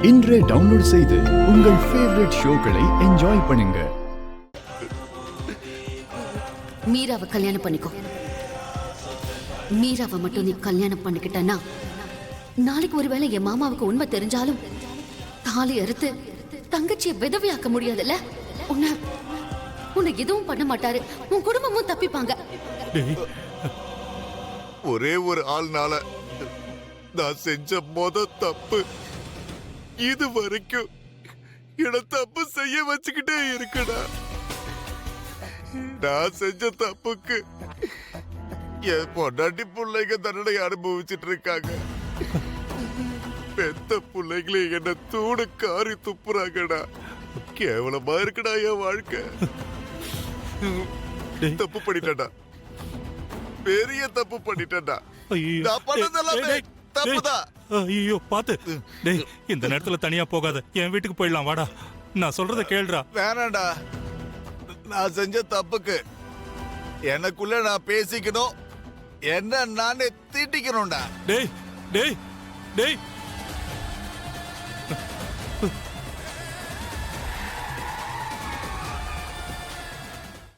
இன்றே டவுன்லோட் செய்து உங்கள் ஃபேவரட் ஷோக்களை என்ஜாய் பண்ணுங்க. மீராவை கல்யாணம் பண்ணிக்கோ. மீராவை மட்டும் நீ கல்யாணம் பண்ணிக்கிட்டனா நாளைக்கு ஒருவேளை என் மாமாவுக்கு உண்மை தெரிஞ்சாலும் தாலி அறுத்து தங்கச்சியை விதவையாக்க முடியாதுல்ல. உன்னை எதுவும் பண்ண மாட்டாரு, உன் குடும்பமும் தப்பிப்பாங்க. ஒரே ஒரு ஆள்னால நான் செஞ்ச தப்பு இது வரைக்கும் என்ன தப்பு செய்ய வச்சுக்கிட்டே இருக்குடா. நான் செஞ்ச தப்புக்கு என் பொண்டாட்டி பிள்ளைங்க தண்டனை அனுபவிச்சுட்டு இருக்காங்க. பெத்த பிள்ளைங்களே என்ன தூடு காரி துப்புறாங்கடா. கேவலமா இருக்குடா என் வாழ்க்கை. தப்பு பண்ணிட்டேன்டா, பெரிய தப்பு பண்ணிட்டேன்டா. நான் பண்ணதெல்லாம் தப்புதான். ஐயோ பாத்து, டேய் இந்த நேரத்துல தனியா போகாத, என் வீட்டுக்கு போயிடலாம் வாடா. நான் சொல்றத கேளுடா. வேணாண்டா, நான் செஞ்ச தப்புக்கு எனக்குள்ள நான் பேசிக்கணும், என்ன நானே தீட்டிக்கணும்டா. டேய் டேய் டேய்